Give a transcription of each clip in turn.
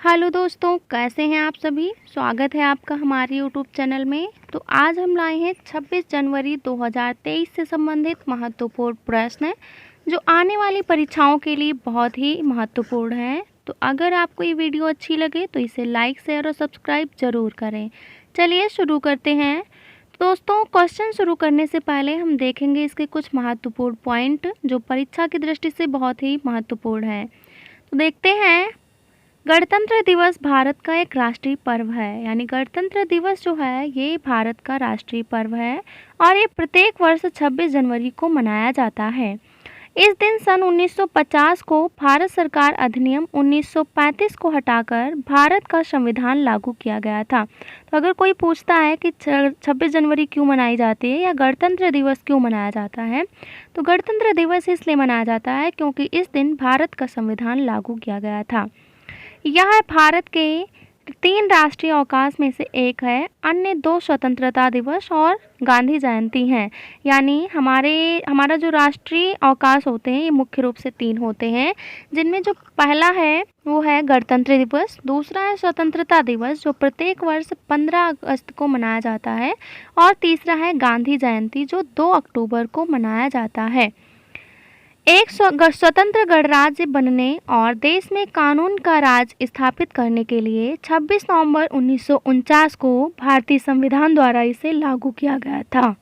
Hello दोस्तों, कैसे हैं आप सभी। स्वागत है आपका हमारे यूट्यूब चैनल में। तो आज हम लाए हैं 26 जनवरी 2023 से संबंधित महत्वपूर्ण प्रश्न जो आने वाली परीक्षाओं के लिए बहुत ही महत्वपूर्ण हैं। तो अगर आपको ये वीडियो अच्छी लगे तो इसे लाइक शेयर और सब्सक्राइब ज़रूर करें। चलिए शुरू करते हैं। दोस्तों, क्वेश्चन शुरू करने से पहले हम देखेंगे इसके कुछ महत्वपूर्ण पॉइंट जो परीक्षा की दृष्टि से बहुत ही महत्वपूर्ण है। तो देखते हैं। गणतंत्र दिवस भारत का एक राष्ट्रीय पर्व है, यानी गणतंत्र दिवस जो है ये भारत का राष्ट्रीय पर्व है और ये प्रत्येक वर्ष 26 जनवरी को मनाया जाता है। इस दिन सन 1950 को भारत सरकार अधिनियम 1935 को हटाकर भारत का संविधान लागू किया गया था। तो अगर कोई पूछता है कि 26 जनवरी क्यों मनाई जाती है या गणतंत्र दिवस क्यों मनाया जाता है, तो गणतंत्र दिवस इसलिए मनाया जाता है क्योंकि इस दिन भारत का संविधान लागू किया गया था। यह भारत के 3 राष्ट्रीय अवकाश में से एक है। अन्य 2 स्वतंत्रता दिवस और गांधी जयंती हैं। यानी हमारा जो राष्ट्रीय अवकाश होते हैं ये मुख्य रूप से 3 होते हैं, जिनमें जो पहला है वो है गणतंत्र दिवस, दूसरा है स्वतंत्रता दिवस जो प्रत्येक वर्ष 15 अगस्त को मनाया जाता है और तीसरा है गांधी जयंती जो 2 अक्टूबर को मनाया जाता है। एक स्वतंत्र गणराज्य बनने और देश में कानून का राज स्थापित करने के लिए 26 नवंबर 1949 को भारतीय संविधान द्वारा इसे लागू किया गया था।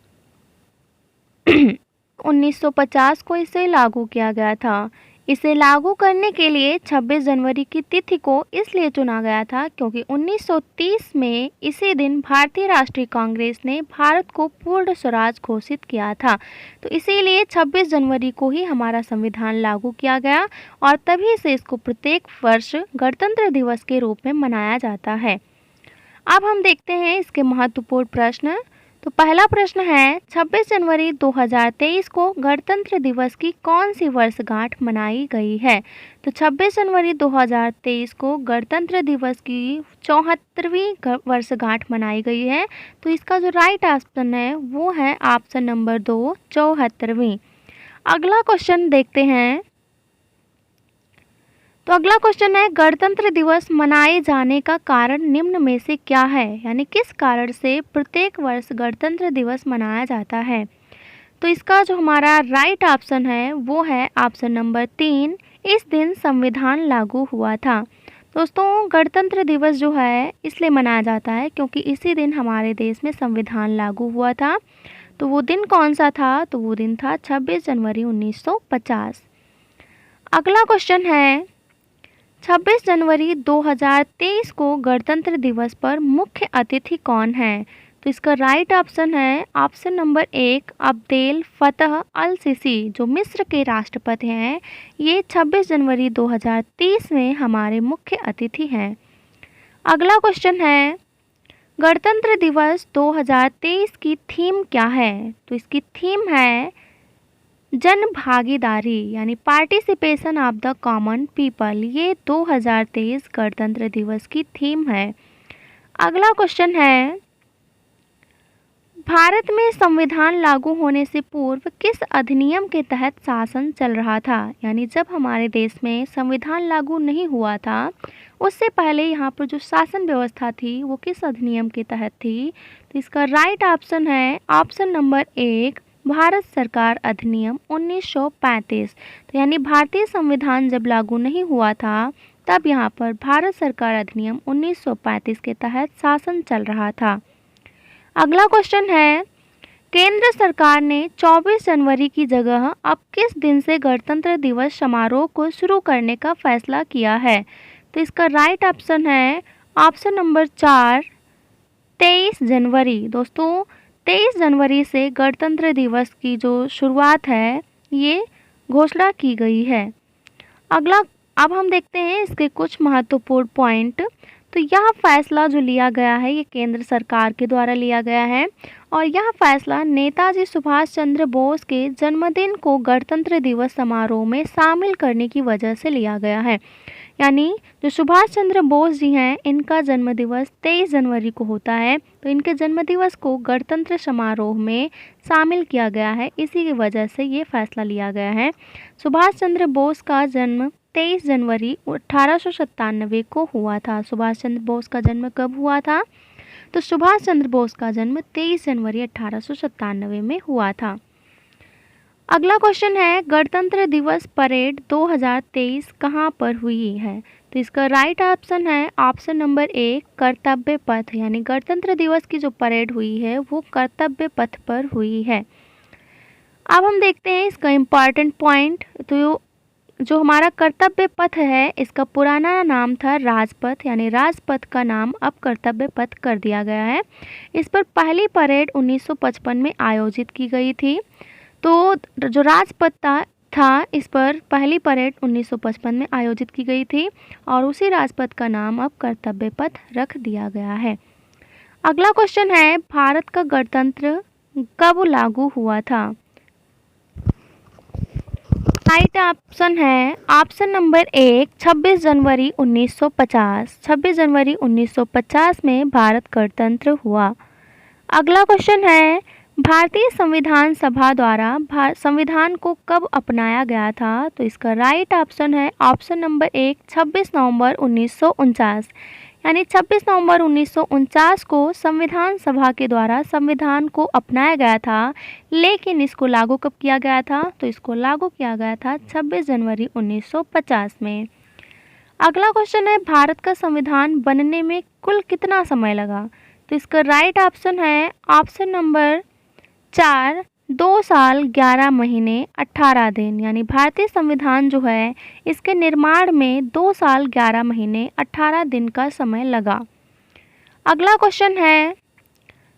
1950 को इसे लागू किया गया था। इसे लागू करने के लिए 26 जनवरी की तिथि को इसलिए चुना गया था क्योंकि 1930 में इसी दिन भारतीय राष्ट्रीय कांग्रेस ने भारत को पूर्ण स्वराज घोषित किया था। तो इसीलिए 26 जनवरी को ही हमारा संविधान लागू किया गया और तभी से इसको प्रत्येक वर्ष गणतंत्र दिवस के रूप में मनाया जाता है। अब हम देखते हैं इसके महत्वपूर्ण प्रश्न। तो पहला प्रश्न है 26 जनवरी 2023 को गणतंत्र दिवस की कौन सी वर्षगांठ मनाई गई है। तो 26 जनवरी 2023 को गणतंत्र दिवस की 74वीं वर्षगांठ मनाई गई है। तो इसका जो राइट ऑप्शन है वो है ऑप्शन नंबर 2, 74वीं। अगला क्वेश्चन देखते हैं। तो अगला क्वेश्चन है गणतंत्र दिवस मनाए जाने का कारण निम्न में से क्या है, यानी किस कारण से प्रत्येक वर्ष गणतंत्र दिवस मनाया जाता है। तो इसका जो हमारा राइट ऑप्शन है वो है ऑप्शन नंबर 3, इस दिन संविधान लागू हुआ था। दोस्तों, गणतंत्र दिवस जो है इसलिए मनाया जाता है क्योंकि इसी दिन हमारे देश में संविधान लागू हुआ था। तो वो दिन कौन सा था, तो वो दिन था 26 जनवरी 1950। अगला क्वेश्चन है 26 जनवरी 2023 को गणतंत्र दिवस पर मुख्य अतिथि कौन है। तो इसका राइट ऑप्शन है ऑप्शन नंबर 1, अब्देल फतह अल सीसी जो मिस्र के राष्ट्रपति हैं। ये 26 जनवरी 2030 में हमारे मुख्य अतिथि हैं। अगला क्वेश्चन है गणतंत्र दिवस 2023 की थीम क्या है। तो इसकी थीम है जन भागीदारी, यानी participation of the common people. ये 2023 गणतंत्र दिवस की थीम है। अगला क्वेश्चन है भारत में संविधान लागू होने से पूर्व किस अधिनियम के तहत शासन चल रहा था। यानी जब हमारे देश में संविधान लागू नहीं हुआ था उससे पहले यहाँ पर जो शासन व्यवस्था थी वो किस अधिनियम के तहत थी। तो इसका राइट ऑप्शन है ऑप्शन नंबर 1, भारत सरकार अधिनियम 1935। तो यानी भारतीय संविधान जब लागू नहीं हुआ था तब यहाँ पर भारत सरकार अधिनियम 1935 के तहत शासन चल रहा था। अगला क्वेश्चन है केंद्र सरकार ने 24 जनवरी की जगह अब किस दिन से गणतंत्र दिवस समारोह को शुरू करने का फैसला किया है। तो इसका राइट ऑप्शन है ऑप्शन नंबर 4, 23 जनवरी। दोस्तों, 23 जनवरी से गणतंत्र दिवस की जो शुरुआत है ये घोषणा की गई है। अब हम देखते हैं इसके कुछ महत्वपूर्ण पॉइंट। तो यह फैसला जो लिया गया है ये केंद्र सरकार के द्वारा लिया गया है और यह फैसला नेताजी सुभाष चंद्र बोस के जन्मदिन को गणतंत्र दिवस समारोह में शामिल करने की वजह से लिया गया है। यानी जो सुभाष चंद्र बोस जी हैं इनका जन्मदिवस 23 जनवरी को होता है, तो इनके जन्मदिवस को गणतंत्र समारोह में शामिल किया गया है। इसी की वजह से ये फैसला लिया गया है। सुभाष चंद्र बोस का जन्म 23 जनवरी 1897 को हुआ था। सुभाष चंद्र बोस का जन्म कब हुआ था? तो सुभाष चंद्र बोस का जन्म 23 जनवरी 1897 में हुआ था। अगला क्वेश्चन है, गणतंत्र दिवस परेड 2023 कहाँ पर हुई है? तो इसका राइट ऑप्शन है ऑप्शन नंबर 1 कर्तव्य पथ, यानी गणतंत्र दिवस की जो परेड हुई है वो कर्तव्य पथ पर हुई है। अब हम देखते हैं इसका इम्पॉर्टेंट पॉइंट। तो जो हमारा कर्तव्य पथ है इसका पुराना नाम था राजपथ, यानी राजपथ का नाम अब कर्तव्य पथ कर दिया गया है। इस पर पहली परेड 1955 में आयोजित की गई थी। तो जो राजपथ था इस पर पहली परेड 1955 में आयोजित की गई थी और उसी राजपथ का नाम अब कर्तव्य पथ रख दिया गया है। अगला क्वेश्चन है, भारत का गणतंत्र कब लागू हुआ था? राइट ऑप्शन है ऑप्शन नंबर 1 26 जनवरी 1950। 26 जनवरी 1950 में भारत गणतंत्र हुआ। अगला क्वेश्चन है, भारतीय संविधान सभा द्वारा संविधान को कब अपनाया गया था? तो इसका राइट ऑप्शन है ऑप्शन नंबर 1 26 नवंबर 1949, यानी 26 नवंबर 1949 को संविधान सभा के द्वारा संविधान को अपनाया गया था। लेकिन इसको लागू कब किया गया था? तो इसको लागू किया गया था 26 जनवरी 1950 में। अगला क्वेश्चन है, भारत का संविधान बनने में कुल कितना समय लगा? तो इसका राइट ऑप्शन है ऑप्शन नंबर 4 2 साल 11 महीने 18 दिन, यानी भारतीय संविधान जो है इसके निर्माण में 2 साल 11 महीने 18 दिन का समय लगा। अगला क्वेश्चन है,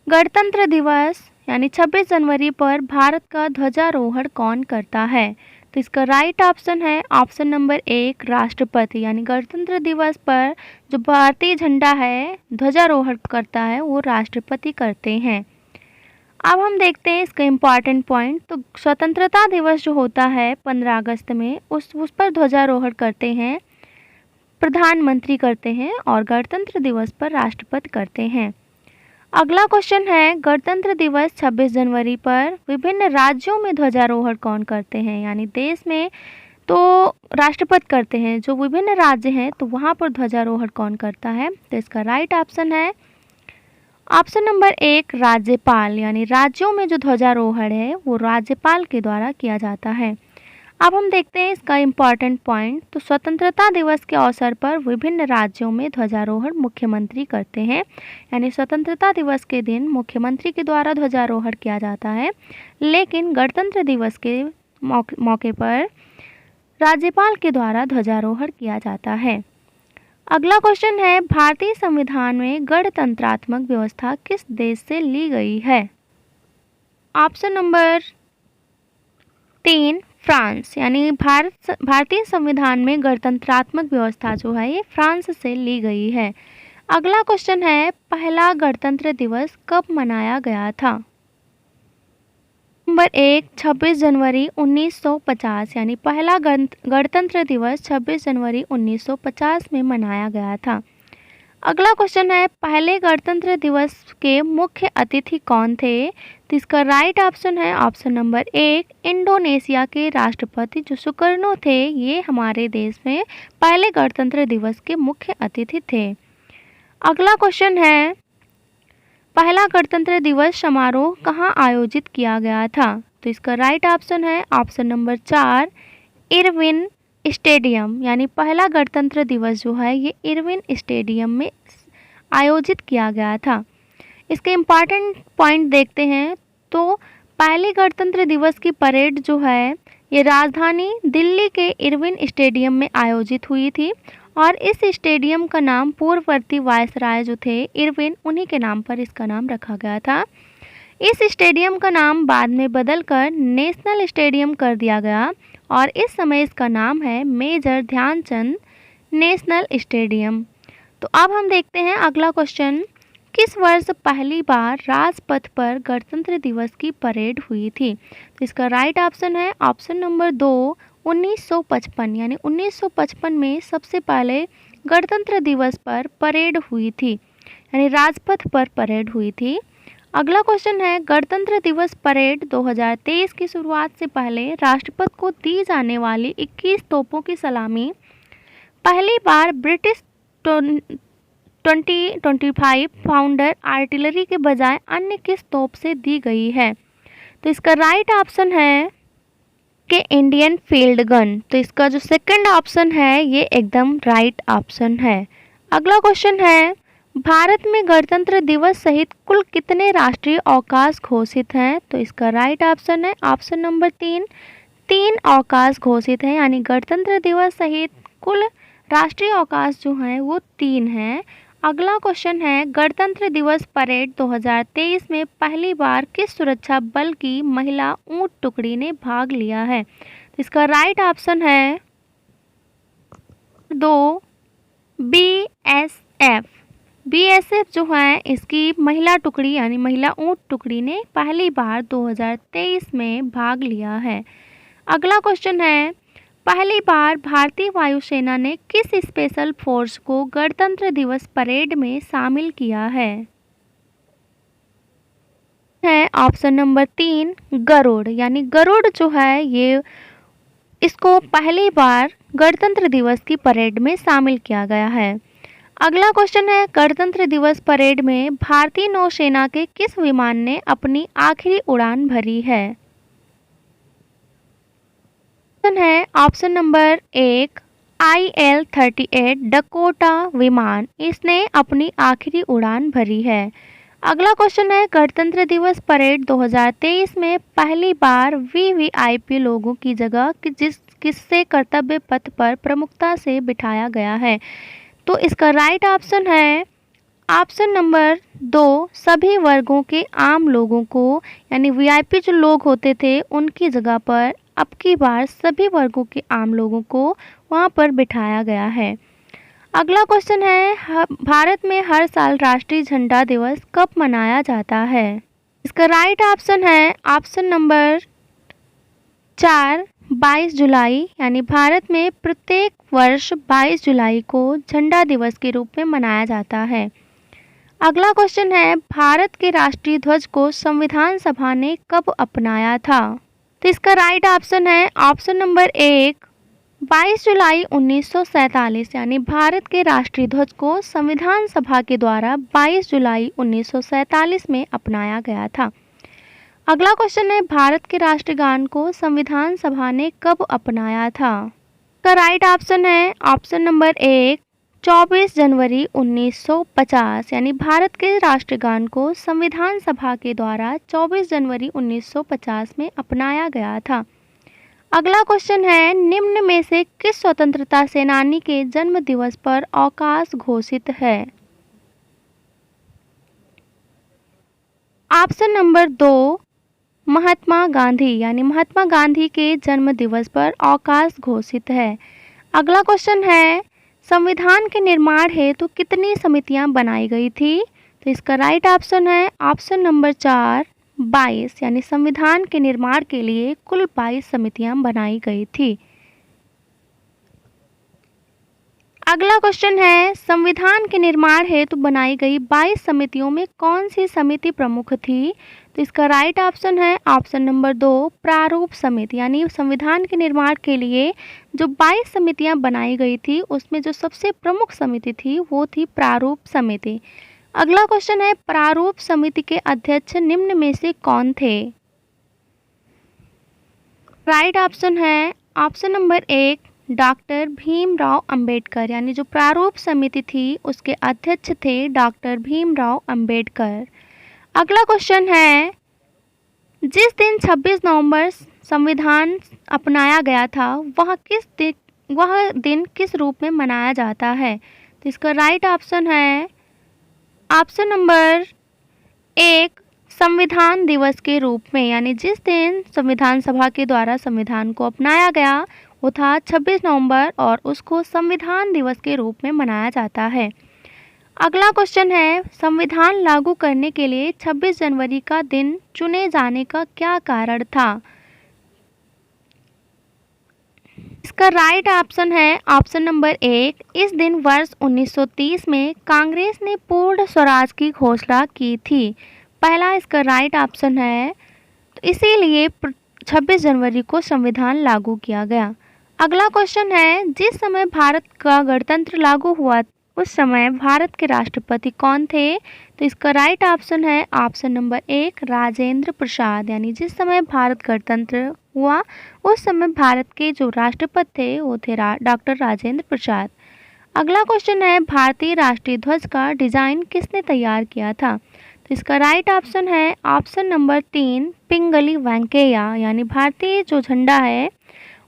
गणतंत्र दिवस यानी 26 जनवरी पर भारत का ध्वजारोहण कौन करता है? तो इसका राइट ऑप्शन है ऑप्शन नंबर 1 राष्ट्रपति, यानी गणतंत्र दिवस पर जो भारतीय झंडा है ध्वजारोहण करता है वो राष्ट्रपति करते हैं। अब हम देखते हैं इसका इम्पॉर्टेंट पॉइंट। तो स्वतंत्रता दिवस जो होता है 15 अगस्त में उस पर ध्वजारोहण करते हैं प्रधानमंत्री करते हैं और गणतंत्र दिवस पर राष्ट्रपति करते हैं। अगला क्वेश्चन है, गणतंत्र दिवस 26 जनवरी पर विभिन्न राज्यों में ध्वजारोहण कौन करते हैं? यानी देश में तो राष्ट्रपति करते हैं, जो विभिन्न राज्य हैं तो वहाँ पर ध्वजारोहण कौन करता है? तो इसका राइट ऑप्शन है ऑप्शन नंबर 1 राज्यपाल, यानी राज्यों में जो ध्वजारोहण है वो राज्यपाल के द्वारा किया जाता है। अब हम देखते हैं इसका इम्पॉर्टेंट पॉइंट। तो स्वतंत्रता दिवस के अवसर पर विभिन्न राज्यों में ध्वजारोहण मुख्यमंत्री करते हैं, यानी स्वतंत्रता दिवस के दिन मुख्यमंत्री के द्वारा ध्वजारोहण किया जाता है। लेकिन गणतंत्र दिवस के मौके पर राज्यपाल के द्वारा ध्वजारोहण किया जाता है। अगला क्वेश्चन है, भारतीय संविधान में गणतंत्रात्मक व्यवस्था किस देश से ली गई है? ऑप्शन नंबर 3 फ्रांस, यानी भारतीय संविधान में गणतंत्रात्मक व्यवस्था जो है ये फ्रांस से ली गई है। अगला क्वेश्चन है, पहला गणतंत्र दिवस कब मनाया गया था? नंबर 1 26 जनवरी 1950, यानी पहला गणतंत्र दिवस 26 जनवरी 1950 में मनाया गया था। अगला क्वेश्चन है, पहले गणतंत्र दिवस के मुख्य अतिथि कौन थे? तो इसका राइट ऑप्शन है ऑप्शन नंबर 1 इंडोनेशिया के राष्ट्रपति जो सुकर्नो थे, ये हमारे देश में पहले गणतंत्र दिवस के मुख्य अतिथि थे। अगला क्वेश्चन है, पहला गणतंत्र दिवस समारोह कहाँ आयोजित किया गया था? तो इसका राइट ऑप्शन है ऑप्शन नंबर 4 इरविन स्टेडियम, यानी पहला गणतंत्र दिवस जो है ये इरविन स्टेडियम में आयोजित किया गया था। इसके इम्पॉर्टेंट पॉइंट देखते हैं। तो पहले गणतंत्र दिवस की परेड जो है ये राजधानी दिल्ली के इरविन स्टेडियम में आयोजित हुई थी और इस स्टेडियम का नाम पूर्ववर्ती वायसराय जो थे इरविन, उन्हीं के नाम पर इसका नाम रखा गया था। इस स्टेडियम का नाम बाद में बदलकर नेशनल स्टेडियम कर दिया गया और इस समय इसका नाम है मेजर ध्यानचंद नेशनल स्टेडियम। तो अब हम देखते हैं अगला क्वेश्चन, किस वर्ष पहली बार राजपथ पर गणतंत्र दिवस की परेड हुई थी? तो इसका राइट ऑप्शन है ऑप्शन नंबर 2 1955, यानी 1955 में सबसे पहले गणतंत्र दिवस पर परेड हुई थी, यानी राजपथ पर परेड हुई थी। अगला क्वेश्चन है, गणतंत्र दिवस परेड 2023 की शुरुआत से पहले राष्ट्रपति को दी जाने वाली 21 तोपों की सलामी पहली बार ब्रिटिश 2025 फाउंडर आर्टिलरी के बजाय अन्य किस तोप से दी गई है? तो इसका राइट ऑप्शन है कि इंडियन फील्ड गन। तो इसका जो सेकंड ऑप्शन है ये एकदम राइट ऑप्शन है। अगला क्वेश्चन है, भारत में गणतंत्र दिवस सहित कुल कितने राष्ट्रीय अवकाश घोषित हैं? तो इसका राइट ऑप्शन है ऑप्शन नंबर 3, 3 अवकाश घोषित हैं, यानी गणतंत्र दिवस सहित कुल राष्ट्रीय अवकाश जो हैं वो 3 हैं। अगला क्वेश्चन है, गणतंत्र दिवस परेड 2023 में पहली बार किस सुरक्षा बल की महिला ऊंट टुकड़ी ने भाग लिया है? तो इसका राइट ऑप्शन है 2, BSF। BSF जो है इसकी महिला टुकड़ी यानी महिला ऊंट टुकड़ी ने पहली बार 2023 में भाग लिया है। अगला क्वेश्चन है, पहली बार भारतीय वायुसेना ने किस स्पेशल फोर्स को गणतंत्र दिवस परेड में शामिल किया है? Option number 3, Garuda. यानी गरुड़ जो है ये इसको पहली बार गणतंत्र दिवस की परेड में शामिल किया गया है। अगला क्वेश्चन है, गणतंत्र दिवस परेड में भारतीय नौसेना के किस विमान ने अपनी आखिरी उड़ान भरी है? है ऑप्शन नंबर 1, IL-38 डकोटा विमान, इसने अपनी आखिरी उड़ान भरी है। अगला क्वेश्चन है, गणतंत्र दिवस परेड 2023 में पहली बार VVIP लोगों की जगह किससे कर्तव्य पथ पर प्रमुखता से बिठाया गया है? तो इसका राइट ऑप्शन है ऑप्शन नंबर 2, सभी वर्गों के आम लोगों को, यानी VIP जो लोग होते थे उनकी जगह पर अब की बार सभी वर्गों के आम लोगों को वहां पर बिठाया गया है। अगला क्वेश्चन है, भारत में हर साल राष्ट्रीय झंडा दिवस कब मनाया जाता है? इसका राइट ऑप्शन है ऑप्शन नंबर 4, 22 जुलाई। यानी भारत में प्रत्येक वर्ष 22 जुलाई को झंडा दिवस के रूप में मनाया जाता है। अगला क्वेश्चन है, भारत के राष्ट्रीय ध्वज को संविधान सभा ने कब अपनाया था? तो इसका राइट ऑप्शन है ऑप्शन नंबर 1, 22 जुलाई 1947। यानी भारत के राष्ट्रीय ध्वज को संविधान सभा के द्वारा 22 जुलाई 1947 में अपनाया गया था। अगला क्वेश्चन है, भारत के राष्ट्रगान को संविधान सभा ने कब अपनाया था? इसका राइट ऑप्शन है ऑप्शन नंबर 1, 24 जनवरी 1950। यानी भारत के राष्ट्रगान को संविधान सभा के द्वारा 24 जनवरी 1950 में अपनाया गया था। अगला क्वेश्चन है, निम्न में से किस स्वतंत्रता सेनानी के जन्म दिवस पर अवकाश घोषित है? Option number 2, Mahatma Gandhi. यानी महात्मा गांधी के जन्म दिवस पर अवकाश घोषित है। अगला क्वेश्चन है, संविधान के निर्माण हेतु कितनी समितियां बनाई गई थी? तो इसका राइट ऑप्शन है ऑप्शन नंबर 4, 22। यानी संविधान के निर्माण के लिए कुल 22 समितियां बनाई गई थी। अगला क्वेश्चन है, संविधान के निर्माण हेतु बनाई गई 22 समितियों में कौन सी समिति प्रमुख थी? तो इसका राइट ऑप्शन है ऑप्शन नंबर 2, प्रारूप समिति। यानी संविधान के निर्माण के लिए जो 22 समितियां बनाई गई थी उसमें जो सबसे प्रमुख समिति थी वो थी प्रारूप समिति। अगला क्वेश्चन है, प्रारूप समिति के अध्यक्ष निम्न में से कौन थे? राइट ऑप्शन है option number 1, doctor Bhimrao Ambedkar. यानी जो प्रारूप समिति थी उसके अध्यक्ष थे डॉक्टर भीमराव अंबेडकर। अगला क्वेश्चन है, जिस दिन 26 नवंबर संविधान अपनाया गया था वह दिन किस रूप में मनाया जाता है? तो इसका राइट ऑप्शन है ऑप्शन नंबर 1, संविधान दिवस के रूप में। यानी जिस दिन संविधान सभा के द्वारा संविधान को अपनाया गया वो था 26 नवंबर और उसको संविधान दिवस के रूप में मनाया जाता है। अगला क्वेश्चन है, संविधान लागू करने के लिए 26 जनवरी का दिन चुने जाने का क्या कारण था? इसका राइट ऑप्शन है ऑप्शन नंबर 1, इस दिन वर्ष 1930 में कांग्रेस ने पूर्ण स्वराज की घोषणा की थी। पहला इसका राइट ऑप्शन है, तो इसीलिए 26 जनवरी को संविधान लागू किया गया। अगला क्वेश्चन है, जिस समय भारत का गणतंत्र लागू हुआ उस समय भारत के राष्ट्रपति कौन थे? तो इसका राइट ऑप्शन है ऑप्शन नंबर 1 राजेंद्र प्रसाद। यानी जिस समय भारत गणतंत्र हुआ उस समय भारत के जो राष्ट्रपति थे वो थे डॉक्टर राजेंद्र प्रसाद। अगला क्वेश्चन है, भारतीय राष्ट्रीय ध्वज का डिजाइन किसने तैयार किया था? तो इसका राइट ऑप्शन है ऑप्शन नंबर 3 पिंगली वेंकैया। यानी भारतीय जो झंडा है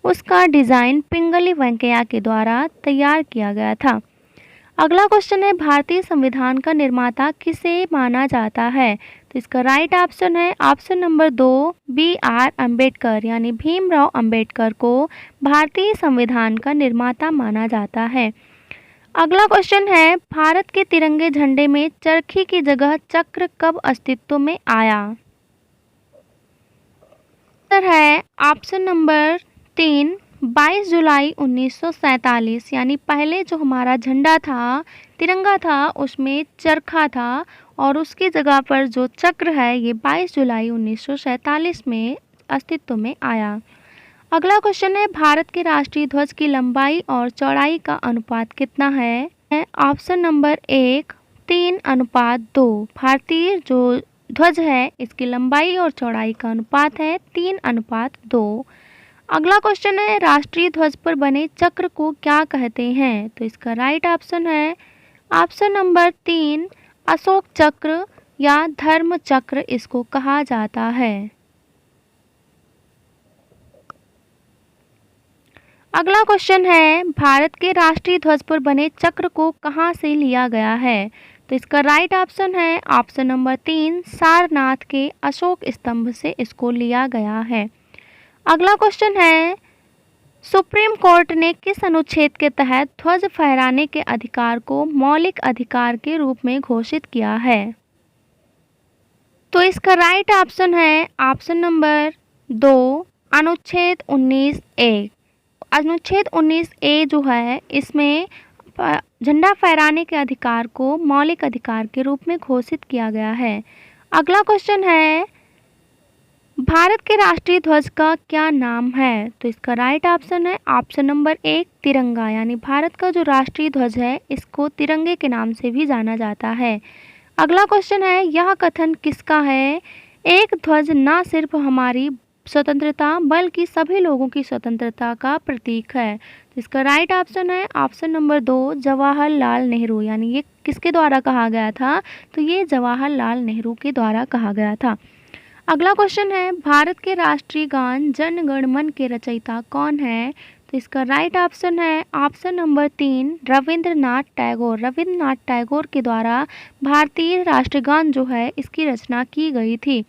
उसका डिजाइन पिंगली वेंकैया के द्वारा तैयार किया गया था। अगला क्वेश्चन है, भारतीय संविधान का निर्माता किसे माना जाता है? तो इसका राइट ऑप्शन है ऑप्शन नंबर 2 BR अम्बेडकर। यानी भीमराव अंबेडकर को भारतीय संविधान का निर्माता माना जाता है। अगला क्वेश्चन है, भारत के तिरंगे झंडे में चरखी की जगह चक्र कब अस्तित्व में आया? उत्तर है ऑप्शन नंबर 3 22 जुलाई 1947। यानी पहले जो हमारा झंडा था, तिरंगा था, उसमें चरखा था और उसकी जगह पर जो चक्र है ये 22 जुलाई 1947 में अस्तित्व में आया। अगला क्वेश्चन है, भारत के राष्ट्रीय ध्वज की लंबाई और चौड़ाई का अनुपात कितना है? Option number 1 3:2। भारतीय जो ध्वज है इसकी लंबाई और चौड़ाई का अनुपात है 3:2। अगला क्वेश्चन है, राष्ट्रीय ध्वज पर बने चक्र को क्या कहते हैं? तो इसका राइट ऑप्शन है ऑप्शन नंबर 3 अशोक चक्र या धर्म चक्र इसको कहा जाता है। अगला क्वेश्चन है, भारत के राष्ट्रीय ध्वज पर बने चक्र को कहाँ से लिया गया है? तो इसका राइट ऑप्शन है ऑप्शन नंबर 3 सारनाथ के अशोक स्तंभ से इसको लिया गया है। अगला क्वेश्चन है, सुप्रीम कोर्ट ने किस अनुच्छेद के तहत ध्वज फहराने के अधिकार को मौलिक अधिकार के रूप में घोषित किया है? तो इसका राइट ऑप्शन है ऑप्शन नंबर 2 अनुच्छेद 19A। अनुच्छेद 19A जो है इसमें झंडा फहराने के अधिकार को मौलिक अधिकार के रूप में घोषित किया गया है। अगला क्वेश्चन है, भारत के राष्ट्रीय ध्वज का क्या नाम है? तो इसका राइट ऑप्शन है ऑप्शन नंबर 1 तिरंगा। यानी भारत का जो राष्ट्रीय ध्वज है इसको तिरंगे के नाम से भी जाना जाता है। अगला क्वेश्चन है, यह कथन किसका है? एक ध्वज न सिर्फ हमारी स्वतंत्रता बल्कि सभी लोगों की स्वतंत्रता का प्रतीक है। तो इसका राइट ऑप्शन है ऑप्शन नंबर 2 जवाहरलाल नेहरू। यानी ये किसके द्वारा कहा गया था? तो ये जवाहरलाल नेहरू के द्वारा कहा गया था। अगला क्वेश्चन है, भारत के राष्ट्रीय गान जन गण मन के रचयिता कौन है? तो इसका राइट ऑप्शन है ऑप्शन नंबर 3 रविंद्रनाथ टैगोर। रविंद्रनाथ टैगोर के द्वारा भारतीय राष्ट्रगान जो है इसकी रचना की गई थी।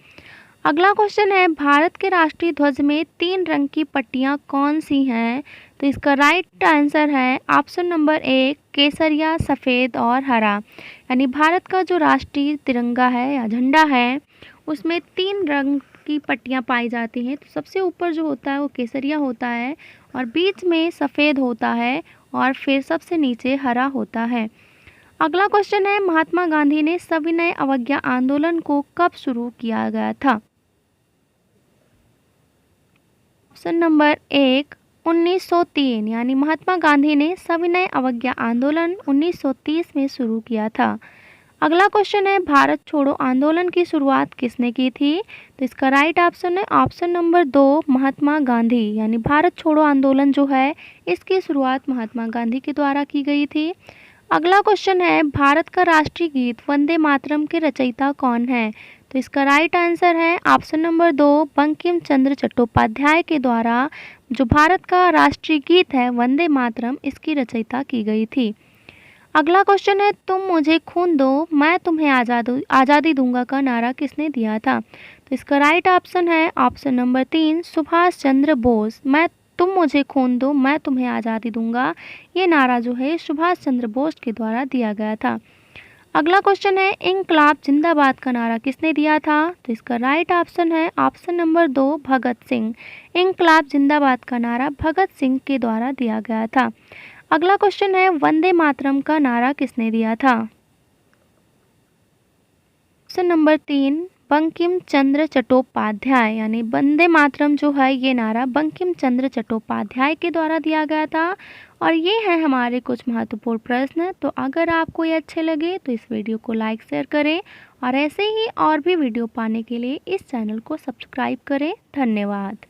अगला क्वेश्चन है, भारत के राष्ट्रीय ध्वज में 3 रंग की पट्टियाँ कौन सी हैं? तो इसका राइट आंसर है ऑप्शन नंबर 1 केसरिया, सफ़ेद और हरा। यानी भारत का जो राष्ट्रीय तिरंगा है या झंडा है उसमें 3 रंग की पट्टियाँ पाई जाती हैं। तो सबसे ऊपर जो होता है वो केसरिया होता है और बीच में सफ़ेद होता है और फिर सबसे नीचे हरा होता है। अगला क्वेश्चन है, महात्मा गांधी ने सविनय अवज्ञा आंदोलन को कब शुरू किया गया था? Option number 1 1903। यानी महात्मा गांधी ने सविनय अवज्ञा आंदोलन 1930 में शुरू किया था। अगला क्वेश्चन है, भारत छोड़ो आंदोलन की शुरुआत किसने की थी? तो इसका राइट ऑप्शन है ऑप्शन नंबर 2 महात्मा गांधी। यानी भारत छोड़ो आंदोलन जो है इसकी शुरुआत महात्मा गांधी के द्वारा की गई थी। अगला क्वेश्चन है, भारत का राष्ट्रीय गीत वंदे मातरम के रचयिता कौन है? तो इसका राइट आंसर है ऑप्शन नंबर 2 बंकिम चंद्र चट्टोपाध्याय के द्वारा जो भारत का राष्ट्रीय गीत है वंदे मातरम इसकी रचयिता की गई थी। अगला क्वेश्चन है, तुम मुझे खून दो मैं तुम्हें आज़ादी दूंगा का नारा किसने दिया था? तो इसका राइट ऑप्शन है ऑप्शन नंबर 3 सुभाष चंद्र बोस। तुम मुझे खून दो मैं तुम्हें आज़ादी दूंगा, ये नारा जो है सुभाष चंद्र बोस के द्वारा दिया गया था। अगला क्वेश्चन है, इंकलाब जिंदाबाद का नारा किसने दिया था? तो इसका राइट ऑप्शन है ऑप्शन नंबर 2 भगत सिंह। इंकलाब जिंदाबाद का नारा भगत सिंह के द्वारा दिया गया था। अगला क्वेश्चन है, वंदे मातरम का नारा किसने दिया था? ऑप्शन नंबर 3 बंकिम चंद्र चट्टोपाध्याय यानी वंदे मातरम जो है ये नारा बंकिम चंद्र चट्टोपाध्याय के द्वारा दिया गया था। और ये है हमारे कुछ महत्वपूर्ण प्रश्न। तो अगर आपको ये अच्छे लगे तो इस वीडियो को लाइक शेयर करें और ऐसे ही और भी वीडियो पाने के लिए इस चैनल को सब्सक्राइब करें। धन्यवाद।